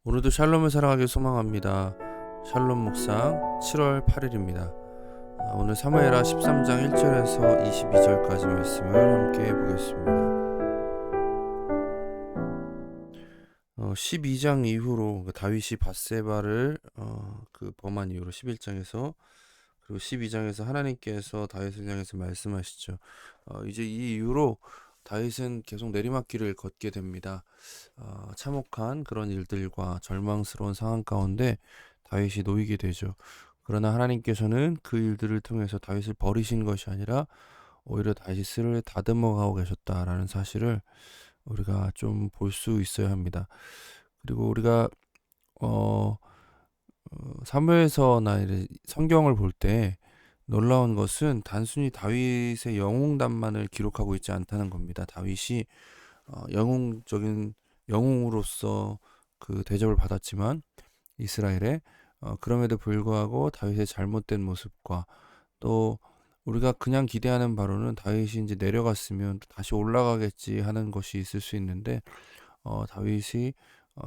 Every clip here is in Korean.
오늘도 샬롬을 사랑하길 소망합니다. 샬롬 묵상 7월 8일입니다. 오늘 사무엘하 13장 1절에서 22절까지 말씀을 함께 보겠습니다. 12장 이후로 다윗이 밧세바를 범한 이후로 11장에서 그리고 12장에서 하나님께서 다윗을 향해서 말씀하시죠. 이제 이 이후로 다윗은 계속 내리막길을 걷게 됩니다. 참혹한 그런 일들과 절망스러운 상황 가운데 다윗이 놓이게 되죠. 그러나 하나님께서는 그 일들을 통해서 다윗을 버리신 것이 아니라 오히려 다윗을 다듬어 가고 계셨다라는 사실을 우리가 좀 볼 수 있어야 합니다. 그리고 우리가 어, 사무엘서나 성경을 볼 때 놀라운 것은 단순히 다윗의 영웅담만을 기록하고 있지 않다는 겁니다. 다윗이 영웅적인 영웅으로서 그 대접을 받았지만 이스라엘에 그럼에도 불구하고 다윗의 잘못된 모습과 또 우리가 그냥 기대하는 바로는 다윗이 이제 내려갔으면 다시 올라가겠지 하는 것이 있을 수 있는데 다윗이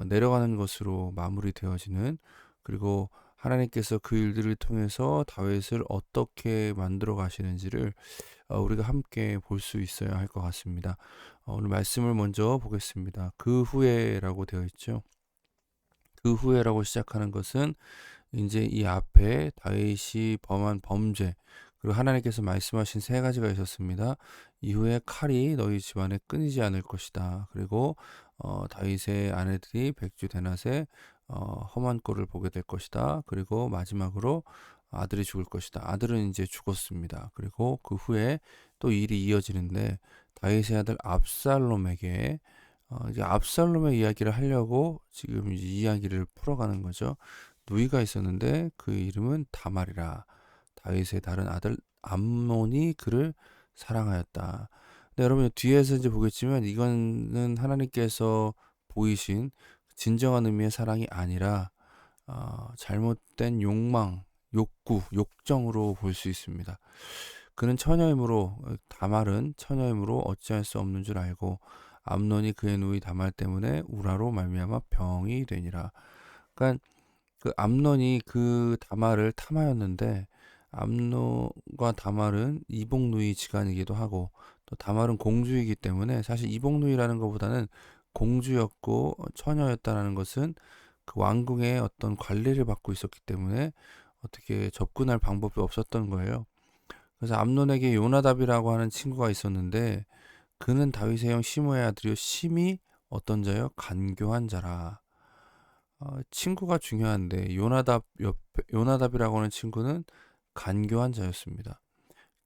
내려가는 것으로 마무리되어지는 그리고 하나님께서 그 일들을 통해서 다윗을 어떻게 만들어 가시는지를 우리가 함께 볼 수 있어야 할 것 같습니다. 오늘 말씀을 먼저 보겠습니다. 그 후에라고 되어 있죠. 그 후에라고 시작하는 것은 이제 이 앞에 다윗이 범한 범죄 그리고 하나님께서 말씀하신 세 가지가 있었습니다. 이후에 칼이 너희 집안에 끊이지 않을 것이다. 그리고 다윗의 아내들이 백주 대낮에 험한 꼴을 보게 될 것이다. 그리고 마지막으로 아들이 죽을 것이다. 아들은 이제 죽었습니다. 그리고 그 후에 또 일이 이어지는데 다윗의 아들 압살롬에게 이제 압살롬의 이야기를 하려고 지금 이제 이야기를 풀어가는 거죠. 누이가 있었는데 그 이름은 다말이라. 다윗의 다른 아들 암논이 그를 사랑하였다. 근데 여러분 뒤에서 이제 보겠지만 이거는 하나님께서 보이신 진정한 의미의 사랑이 아니라 잘못된 욕망, 욕구, 욕정으로 볼 수 있습니다. 그는 처녀이므로 다말은 처녀이므로 어찌할 수 없는 줄 알고 암논이 그의 누이 다말 때문에 우라로 말미암아 병이 되니라. 그러니까 그 암논이 그 다말을 탐하였는데 암논과 다말은 이복누이 지간이기도 하고 또 다말은 공주이기 때문에 사실 이복누이라는 것보다는 공주였고 처녀였다라는 것은 그 왕궁의 어떤 관리를 받고 있었기 때문에 어떻게 접근할 방법이 없었던 거예요. 그래서 암논에게 요나답이라고 하는 친구가 있었는데 그는 다윗의 형 시므의 아들이요 심이 어떤 자요? 간교한 자라. 친구가 중요한데 요나답이라고 하는 친구는 간교한 자였습니다.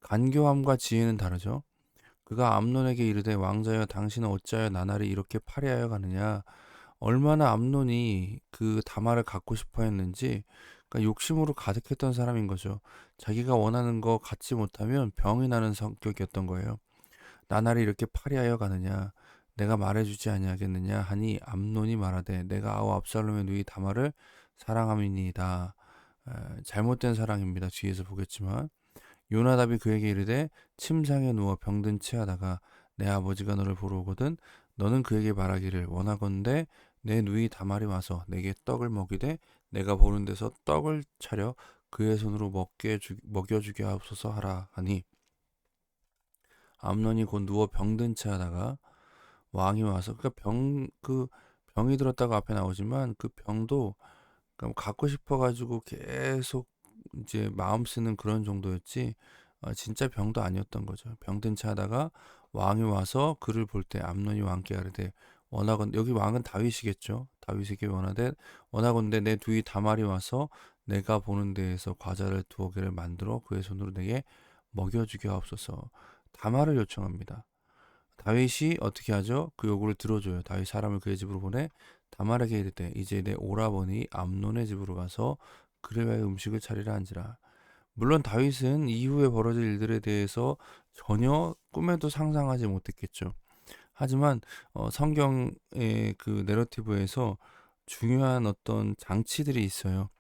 간교함과 지혜는 다르죠. 그가 암논에게 이르되 왕자여 당신은 어찌하여 나날이 이렇게 파리하여 가느냐. 얼마나 암논이 그 다말을 갖고 싶어 했는지 그러니까 욕심으로 가득했던 사람인 거죠. 자기가 원하는 거 갖지 못하면 병이 나는 성격이었던 거예요. 나날이 이렇게 파리하여 가느냐 내가 말해주지 아니하겠느냐 하니 암논이 말하되 내가 아우 압살롬의 누이 다말을 사랑함이니이다. 잘못된 사랑입니다. 뒤에서 보겠지만 요나답이 그에게 이르되 침상에 누워 병든 채하다가 내 아버지가 너를 보러 오거든 너는 그에게 말하기를 원하건대 내 누이 다말이 와서 내게 떡을 먹이되 내가 보는 데서 떡을 차려 그의 손으로 먹여주게 하옵소서 하라 하니 암논이 곧 누워 병든 채하다가 왕이 와서 그 병이 들었다고 앞에 나오지만 그 병도 그러니까 갖고 싶어 가지고 계속 이제 마음 쓰는 그런 정도였지 진짜 병도 아니었던 거죠. 병든 채 하다가 왕이 와서 그를 볼 때 암논이 왕께 아뢰되 원하건 여기 왕은 다윗이겠죠. 다윗에게 원하건대 내 두이 다말이 와서 내가 보는 데에서 과자를 두어 개를 만들어 그의 손으로 내게 먹여주게 하옵소서. 다말을 요청합니다. 다윗이 어떻게 하죠? 그 요구를 들어줘요. 다윗 사람을 그의 집으로 보내 다말에게 이르되 이제 내 오라버니 암논의 집으로 가서 그를 위하여 음식을 차리라 한지라. 물론 다윗은 이후에 벌어질 일들에 대해서 전혀 꿈에도 상상하지 못했겠죠. 하지만 성경의 그 내러티브에서 중요한 어떤 장치들이 있어요.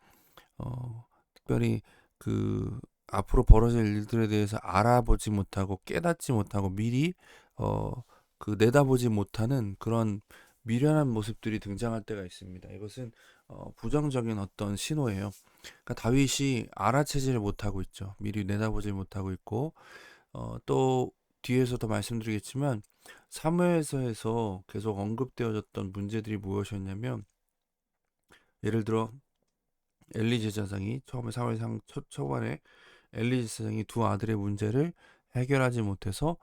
특별히 그 앞으로 벌어질 일들에 대해서 알아보지 못하고 깨닫지 못하고 미리 어, 그 내다보지 못하는 그런 미련한 모습들이 등장할 때가 있습니다. 이것은 부정적인 어떤 신호예요. 그러니까 다윗이 알아채지를 못하고 있죠. 미리 내다보지 못하고 있고, 또 뒤에서도 말씀드리겠지만 사무엘서에서 계속 언급되어졌던 문제들이 무엇이었냐면, 예를 들어 엘리 제사장이 처음에 사무엘상 초반에 엘리 제사장이 두 아들의 문제를 해결하지 못해서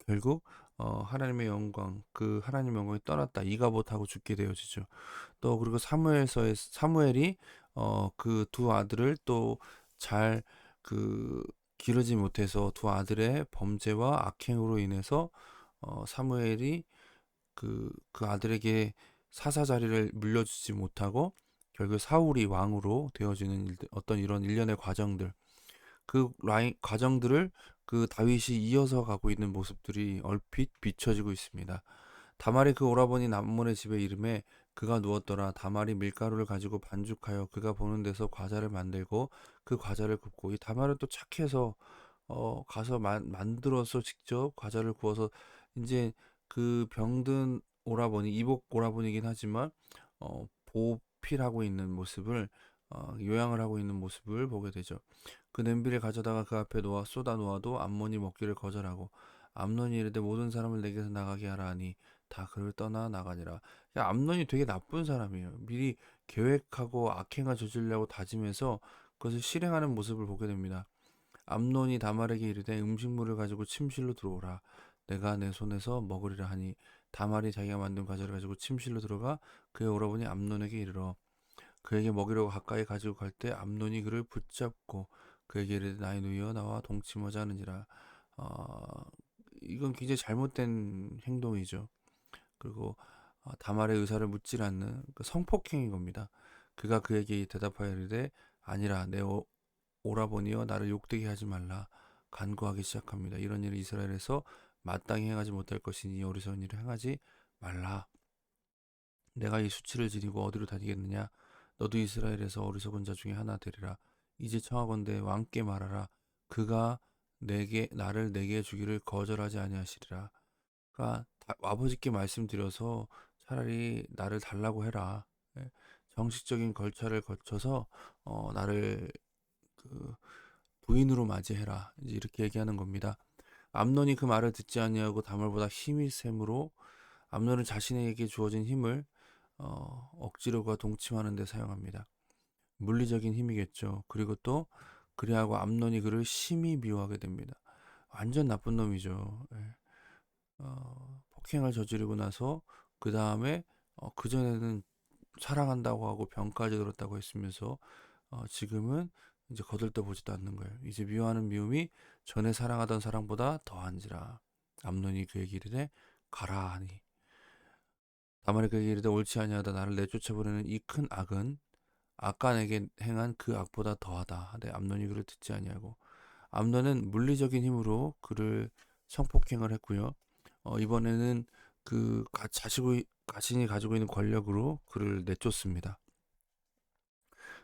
결국 하나님의 영광, 그 하나님의 영광이 떠났다, 이가봇하고 죽게 되어지죠. 또 그리고 사무엘서에 사무엘이 그 두 아들을 또 잘 그 기르지 못해서 두 아들의 범죄와 악행으로 인해서 사무엘이 그 아들에게 사사 자리를 물려주지 못하고 결국 사울이 왕으로 되어지는 어떤 이런 일련의 과정들, 그 라인 과정들을 그 다윗이 이어서 가고 있는 모습들이 얼핏 비춰지고 있습니다. 다말이 그 오라버니 남몬의 집에 이름에 그가 누웠더라. 다말이 밀가루를 가지고 반죽하여 그가 보는 데서 과자를 만들고 그 과자를 굽고, 이 다말은 또 착해서 가서 만들어서 직접 과자를 구워서 이제 그 병든 오라버니, 이복 오라버니긴 하지만 보필하고 있는 모습을, 요양을 하고 있는 모습을 보게 되죠. 그 냄비를 가져다가 그 앞에 놓아 쏟아 놓아도 암논이 먹기를 거절하고, 암논이 이르되 모든 사람을 내게서 나가게 하라 하니 다 그를 떠나 나가니라. 암논이 되게 나쁜 사람이에요. 미리 계획하고 악행을 저지르려고 다짐해서 그것을 실행하는 모습을 보게 됩니다. 암논이 다말에게 이르되 음식물을 가지고 침실로 들어오라. 내가 내 손에서 먹으리라 하니, 다말이 자기가 만든 과자를 가지고 침실로 들어가 그의 오라버니 암논에게 이르러 그에게 먹이려고 가까이 가지고 갈 때 암논이 그를 붙잡고 그에게 이르되 나의 누이여 나와 동침하자 하느니라. 어, 이건 굉장히 잘못된 행동이죠. 그리고 다말의 의사를 묻질 않는 그 성폭행인 겁니다. 그가 그에게 대답하여 이르되 아니라 내 오라버니여 나를 욕되게 하지 말라. 간구하기 시작합니다. 이런 일을 이스라엘에서 마땅히 행하지 못할 것이니 어리석은 일을 행하지 말라. 내가 이 수치를 지니고 어디로 다니겠느냐? 너도 이스라엘에서 어리석은 자 중에 하나 되리라. 이제 청하건대 왕께 말하라. 그가 나를 내게 주기를 거절하지 아니하시리라. 그러니까 아버지께 말씀드려서 차라리 나를 달라고 해라. 예, 정식적인 절차를 거쳐서 나를 그 부인으로 맞이해라. 이제 이렇게 얘기하는 겁니다. 암논이 그 말을 듣지 아니하고 다말보다 힘이 셈으로 암논은 자신에게 주어진 힘을 억지로가 동침하는 데 사용합니다. 물리적인 힘이겠죠. 그리고 또 그리하고 암논이 그를 심히 미워하게 됩니다. 완전 나쁜 놈이죠. 예. 폭행을 저지르고 나서 그 다음에 그전에는 사랑한다고 하고 병까지 들었다고 했으면서 지금은 이제 거들떠보지도 않는 거예요. 이제 미워하는 미움이 전에 사랑하던 사랑보다 더한지라. 암논이 그에게 이르되 가라 하니, 다말이 그에게 이르되 옳지 아니하다. 나를 내쫓아보내는 이 큰 악은 아까 내게 행한 그 악보다 더하다 하되 암논이 그를 듣지 아니하고, 암논은 물리적인 힘으로 그를 성폭행을 했고요. 이번에는 자신이 가지고 있는 권력으로 그를 내쫓습니다.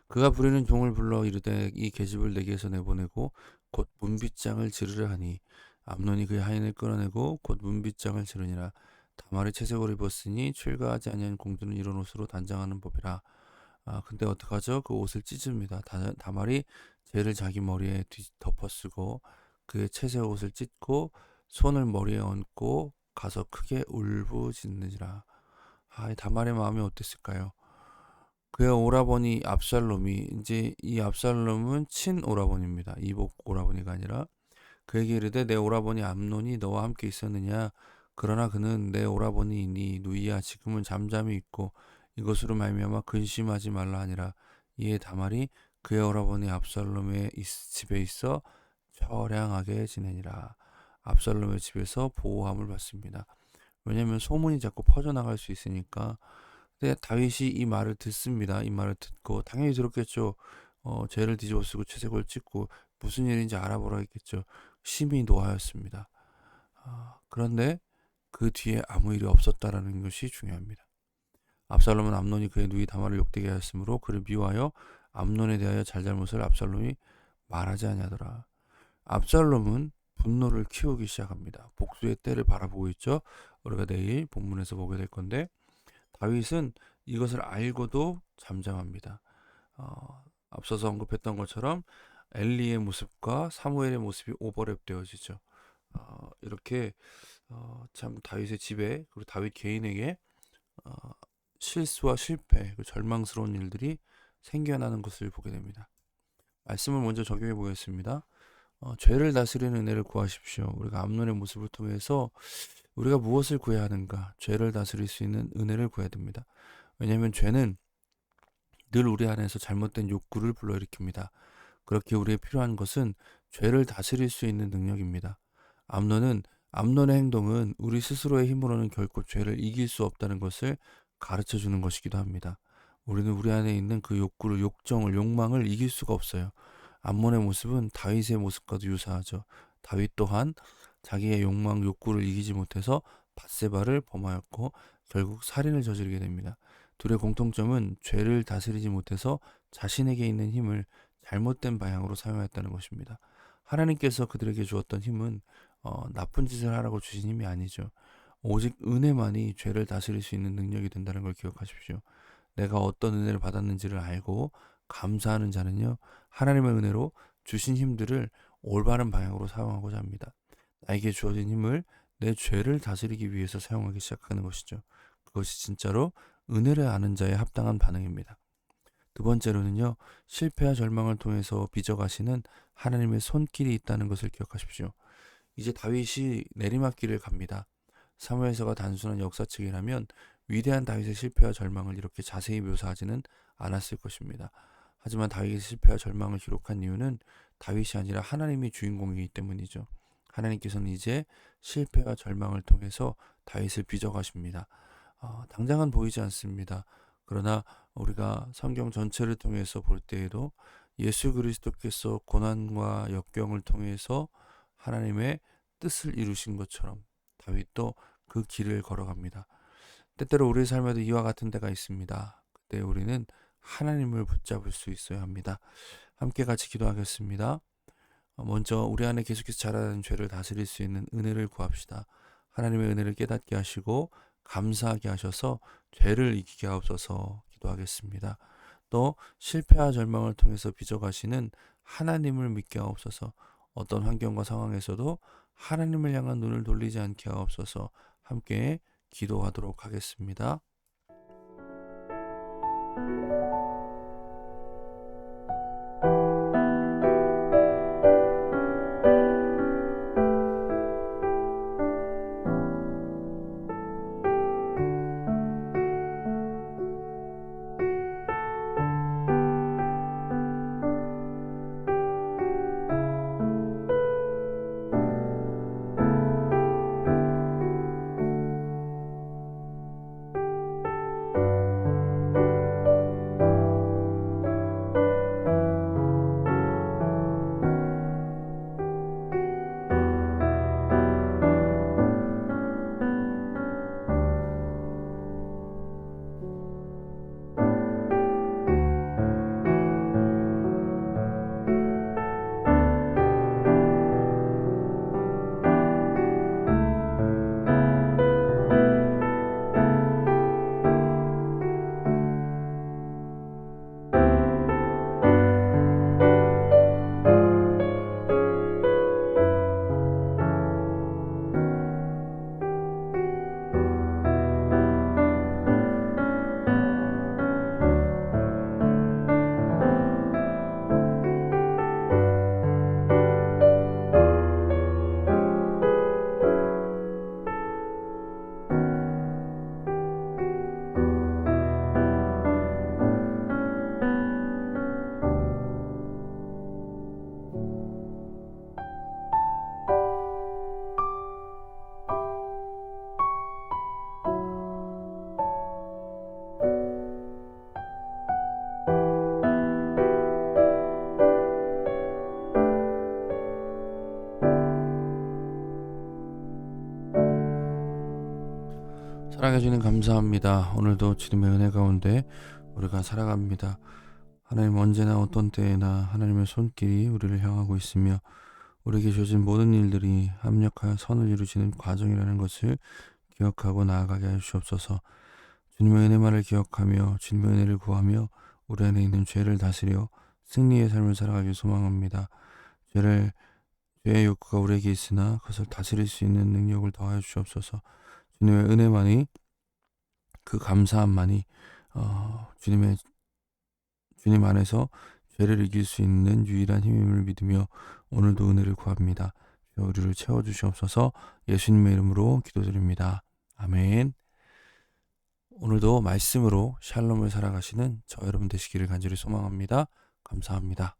그가 부리는 종을 불러 이르되 이 계집을 내게서 내보내고 곧 문빗장을 지르려 하니, 암논이 그의 하인을 끌어내고 곧 문빗장을 지르니라. 다말이 채색옷을 입었으니 출가하지 아니한 공주는 이런 옷으로 단장하는 법이라. 근데 어떡하죠? 그 옷을 찢습니다. 다말이 죄를 자기 머리에 덮어쓰고 그의 채색옷을 찢고 손을 머리에 얹고 가서 크게 울부짖는지라. 다말의 마음이 어땠을까요? 그의 오라버니 압살롬이, 이제 이 압살롬은 친 오라버니입니다. 이복 오라버니가 아니라, 그에게 이르되 내 오라버니 암논이 너와 함께 있었느냐? 그러나 그는 내 오라버니이니 누이야. 지금은 잠잠히 있고 이것으로 말미암아 근심하지 말라 하니라. 이에 다말이 그의 오라버니 압살롬의 집에 있어 처량하게 지내니라. 압살롬의 집에서 보호함을 받습니다. 왜냐하면 소문이 자꾸 퍼져나갈 수 있으니까. 근데 다윗이 이 말을 듣습니다. 이 말을 듣고 당연히 들었겠죠. 죄를 뒤집어쓰고 채색을 찢고 무슨 일인지 알아보라 했겠죠. 심히 노하였습니다. 그런데 그 뒤에 아무 일이 없었다라는 것이 중요합니다. 압살롬은 암논이 그의 누이 다말을 욕되게 하였으므로 그를 미워하여 암논에 대하여 잘잘못을 압살롬이 말하지 아니하더라. 압살롬은 분노를 키우기 시작합니다. 복수의 때를 바라보고 있죠. 우리가 내일 본문에서 보게 될 건데, 다윗은 이것을 알고도 잠잠합니다. 앞서서 언급했던 것처럼 엘리의 모습과 사무엘의 모습이 오버랩되어지죠. 이렇게 참 다윗의 집에, 그리고 다윗 개인에게 어, 실수와 실패, 그 절망스러운 일들이 생겨나는 것을 보게 됩니다. 말씀을 먼저 적용해 보겠습니다. 죄를 다스리는 은혜를 구하십시오. 우리가 암논의 모습을 통해서 우리가 무엇을 구해야 하는가? 죄를 다스릴 수 있는 은혜를 구해야 됩니다. 왜냐하면 죄는 늘 우리 안에서 잘못된 욕구를 불러일으킵니다. 그렇게 우리에 필요한 것은 죄를 다스릴 수 있는 능력입니다. 암논의 행동은 우리 스스로의 힘으로는 결코 죄를 이길 수 없다는 것을 가르쳐 주는 것이기도 합니다. 우리는 우리 안에 있는 그 욕구를, 욕망을 이길 수가 없어요. 암논의 모습은 다윗의 모습과도 유사하죠. 다윗 또한 자기의 욕구를 이기지 못해서 밧세바를 범하였고 결국 살인을 저지르게 됩니다. 둘의 공통점은 죄를 다스리지 못해서 자신에게 있는 힘을 잘못된 방향으로 사용했다는 것입니다. 하나님께서 그들에게 주었던 힘은 나쁜 짓을 하라고 주신 힘이 아니죠. 오직 은혜만이 죄를 다스릴 수 있는 능력이 된다는 걸 기억하십시오. 내가 어떤 은혜를 받았는지를 알고 감사하는 자는요, 하나님의 은혜로 주신 힘들을 올바른 방향으로 사용하고자 합니다. 나에게 주어진 힘을 내 죄를 다스리기 위해서 사용하기 시작하는 것이죠. 그것이 진짜로 은혜를 아는 자의 합당한 반응입니다. 두 번째로는요, 실패와 절망을 통해서 빚어가시는 하나님의 손길이 있다는 것을 기억하십시오. 이제 다윗이 내리막길을 갑니다. 사무엘서가 단순한 역사책이라면 위대한 다윗의 실패와 절망을 이렇게 자세히 묘사하지는 않았을 것입니다. 하지만 다윗의 실패와 절망을 기록한 이유는 다윗이 아니라 하나님이 주인공이기 때문이죠. 하나님께서는 이제 실패와 절망을 통해서 다윗을 빚어가십니다. 당장은 보이지 않습니다. 그러나 우리가 성경 전체를 통해서 볼 때에도 예수 그리스도께서 고난과 역경을 통해서 하나님의 뜻을 이루신 것처럼 다윗도 그 길을 걸어갑니다. 때때로 우리의 삶에도 이와 같은 때가 있습니다. 그때 우리는 하나님을 붙잡을 수 있어야 합니다. 함께 같이 기도하겠습니다. 먼저 우리 안에 계속해서 자라는 죄를 다스릴 수 있는 은혜를 구합시다. 하나님의 은혜를 깨닫게 하시고 감사하게 하셔서 죄를 이기게 하옵소서 기도하겠습니다. 또 실패와 절망을 통해서 빚어가시는 하나님을 믿게 하옵소서. 어떤 환경과 상황에서도 하나님을 향한 눈을 돌리지 않게 하옵소서. 함께 기도하도록 하겠습니다. 사랑해주님 감사합니다. 오늘도 주님의 은혜 가운데 우리가 살아갑니다. 하나님, 언제나 어떤 때에나 하나님의 손길이 우리를 향하고 있으며 우리에게 주어진 모든 일들이 합력하여 선을 이루시는 과정이라는 것을 기억하고 나아가게 하시옵소서. 주님의 은혜만을 기억하며 주님의 은혜를 구하며 우리 안에 있는 죄를 다스려 승리의 삶을 살아가길 소망합니다. 죄의 욕구가 우리에게 있으나 그것을 다스릴 수 있는 능력을 더하여 주시옵소서. 주님의 은혜만이, 그 감사함만이 주님 안에서 죄를 이길 수 있는 유일한 힘임을 믿으며 오늘도 은혜를 구합니다. 주여 우리를 채워주시옵소서. 예수님의 이름으로 기도드립니다. 아멘. 오늘도 말씀으로 샬롬을 살아가시는 저 여러분 되시기를 간절히 소망합니다. 감사합니다.